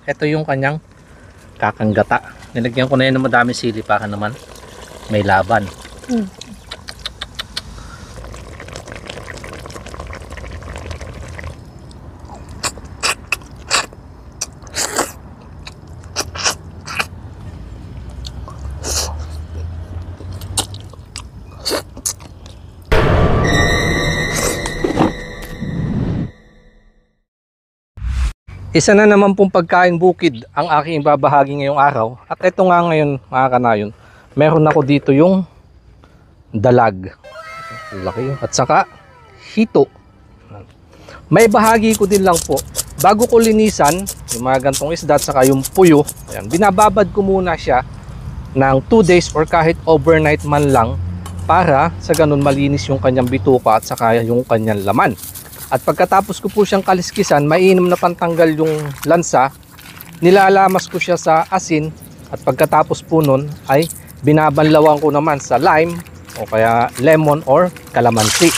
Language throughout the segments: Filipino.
ito yung kanyang kakanggata. Nilagyan ko na yan ng madaming sili para naman may laban. Isa na naman pong pagkain bukid ang aking ibabahagi ngayong araw. At ito nga ngayon mga kanayon, meron ako dito yung dalag. Laki. At saka hito. May bahagi ko din lang po. Bago ko linisan yung mga gantong isda at saka yung puyo, ayan, binababad ko muna siya ng 2 days or kahit overnight man lang para sa ganun malinis yung kanyang bituka at saka yung kanyang laman. At pagkatapos ko po siyang kaliskisan, mainam na pantanggal yung lansa, nilalamas ko siya sa asin at pagkatapos po nun ay binabanlawan ko naman sa lime o kaya lemon or kalamansi.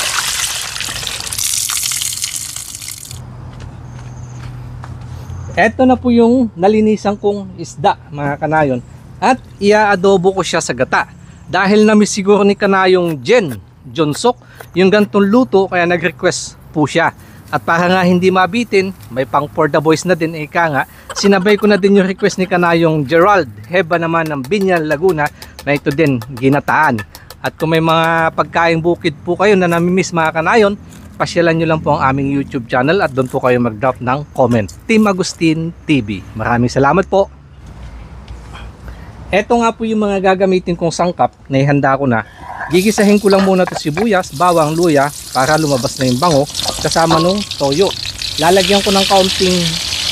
Eto na po yung nalinisan kong isda mga kanayon at ia-adobo ko siya sa gata. Dahil namiss siguro ni kanayong Jonsok yung gantong luto kaya nag-request po siya. At para nga hindi mabitin, may pang for the boys na din, nga, sinabay ko na din yung request ni kanayong Gerald Heba naman ng Binyan, Laguna, na ito din ginataan. At kung may mga pagkain bukid po kayo na namimiss mga kanayon, pasyalan nyo lang po ang aming YouTube channel at doon po kayo mag-drop ng comment. Team Agustin TV. Maraming salamat po. Eto nga po yung mga gagamitin kong sangkap na ihanda ko na. Gigisahin ko lang muna ito sibuyas, bawang, luya para lumabas na yung bango kasama nung toyo. Lalagyan ko ng kaunting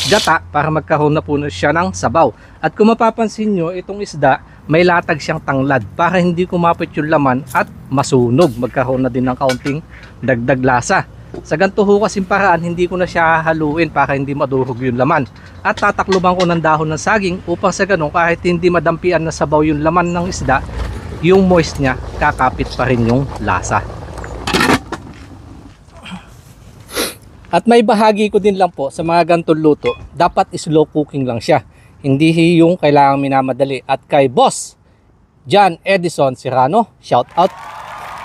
gata para magkaroon na po siya ng sabaw. At kung mapapansin nyo, itong isda may latag siyang tanglad para hindi kumapit yung laman at masunog. Magkaroon na din ng kaunting dagdag lasa. Sa ganito ho kasing paraan, hindi ko na siya haluin para hindi madurog yung laman. At tatakluban ko ng dahon ng saging upang sa ganun kahit hindi madampian na sabaw yung laman ng isda, yung moist niya kakapit pa rin yung lasa. At may bahagi ko din lang po sa mga ganitong luto, dapat slow cooking lang siya. Hindi yung kailangang minamadali. At kay Boss John Edison Serrano, shout out.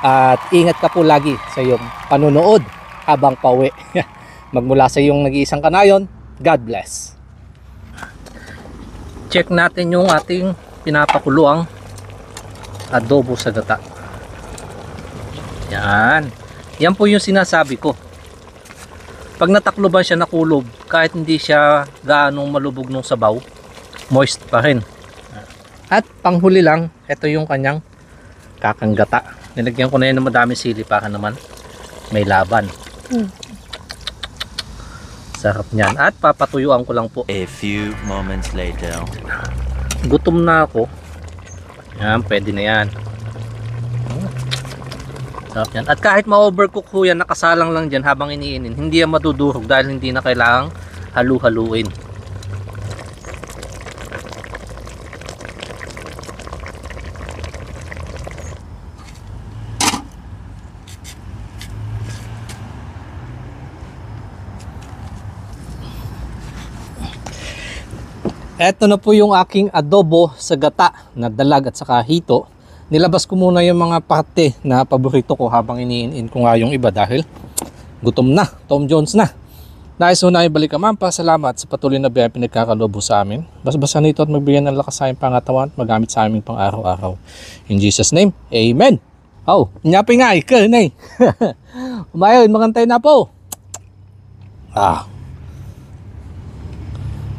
At ingat ka po lagi sa iyong panunood habang pauwi. Magmula sa iyong nag-iisang kanayon, God bless. Check natin yung ating pinapakuluang adobo sa gata. Yan. Yan po yung sinasabi ko. Pag natakloban siya nakulob, kahit hindi siya gaanong malubog ng sabaw, moist pa rin. At panghuli lang, ito yung kanyang kakanggata. Nilagyan ko na yan ng madaming sili para naman may laban. Sarap niyan. At papatuyuan ko lang po. A few moments later. Gutom na ako. Yan, pwede na yan. Sarap yan. At kahit ma-overcook ho yan, nakasalang lang dyan habang iniinin, hindi yan madudurog dahil hindi na kailangang halu-haluin. Eto na po yung aking adobo sa gata na dalag at saka hito. Nilabas ko muna yung mga parte na paborito ko habang iniin ko nga yung iba dahil gutom na, Tom Jones na. Nais ho na ibalik ka ma'am, pasalamat sa patuloy na biyaya pinagkakalobo sa amin. Basta nito at magbigyan ng lakas sa aming pangatawan at magamit sa aming pang araw-araw. In Jesus name, Amen. Oh, nyapin nga, ikaw na eh. Umayon, magantay na po.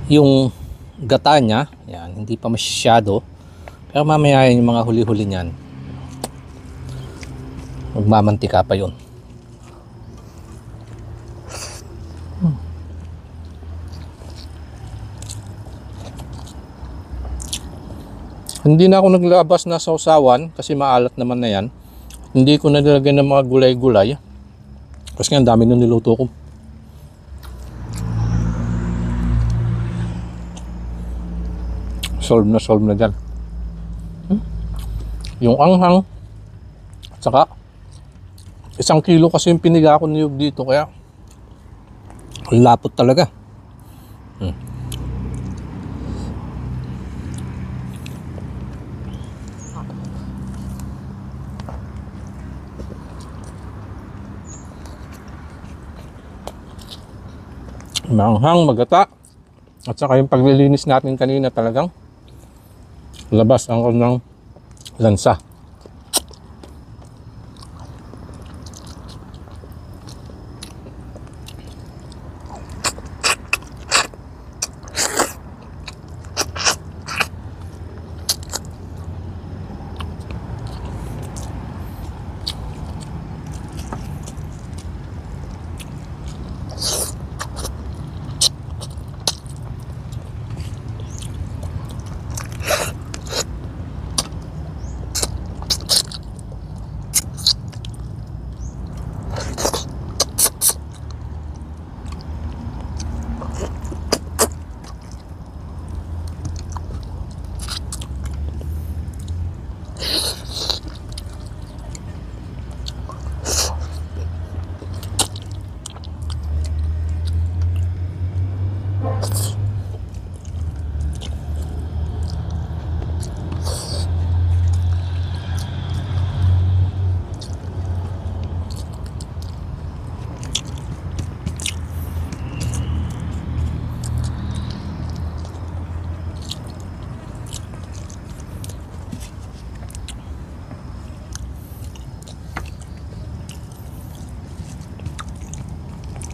Yung gata niya, yan, hindi pa masyado. Pero mamaya yung mga huli-huli niyan, magmamantika pa yun. Hindi na ako naglabas na sausawan kasi maalat naman na yan. Hindi ko nilagyan ng mga gulay-gulay kasi nga ang dami nung niluto ko. Solve na dyan. Yung anghang at saka 1 kilo kasi yung piniga ko niyog dito kaya lapot talaga. Maanghang, magata. At saka yung paglilinis natin kanina talagang labas ang kanyang lansa.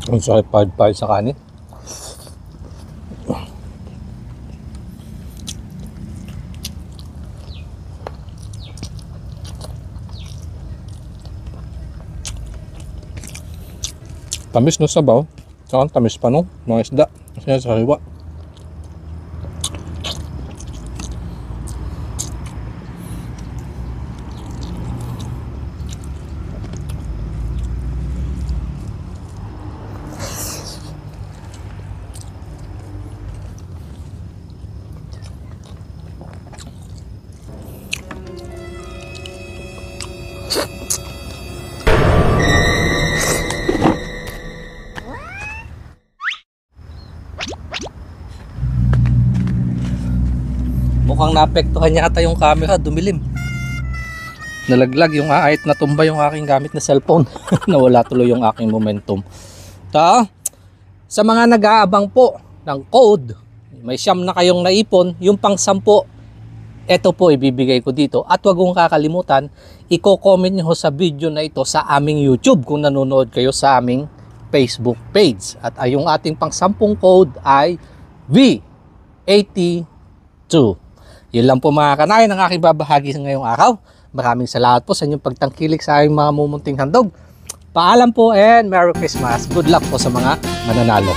Ang sarap pahid-pahid sa kanin. Tamis no sabaw. Saka tamis pa no mga isda. Kasi sa hiwa. Mukhang naapektuhan yata yung camera, dumilim. Nalaglag yung ahit, natumba yung aking gamit na cellphone. Nawala tuloy yung aking momentum. Sa mga nag-aabang po ng code, may siyam na kayong naipon, yung pang 10, eto po ibibigay ko dito. At wag kong kakalimutan, i-comment nyo sa video na ito sa aming YouTube kung nanonood kayo sa aming Facebook page. At yung ating pang 10 code ay V82. Yun lang po mga kanayan ang aking babahagi sa ngayong araw. Maraming salamat po sa inyong pagtangkilik sa aking mga mumunting handog. Paalam po and Merry Christmas. Good luck po sa mga mananalo.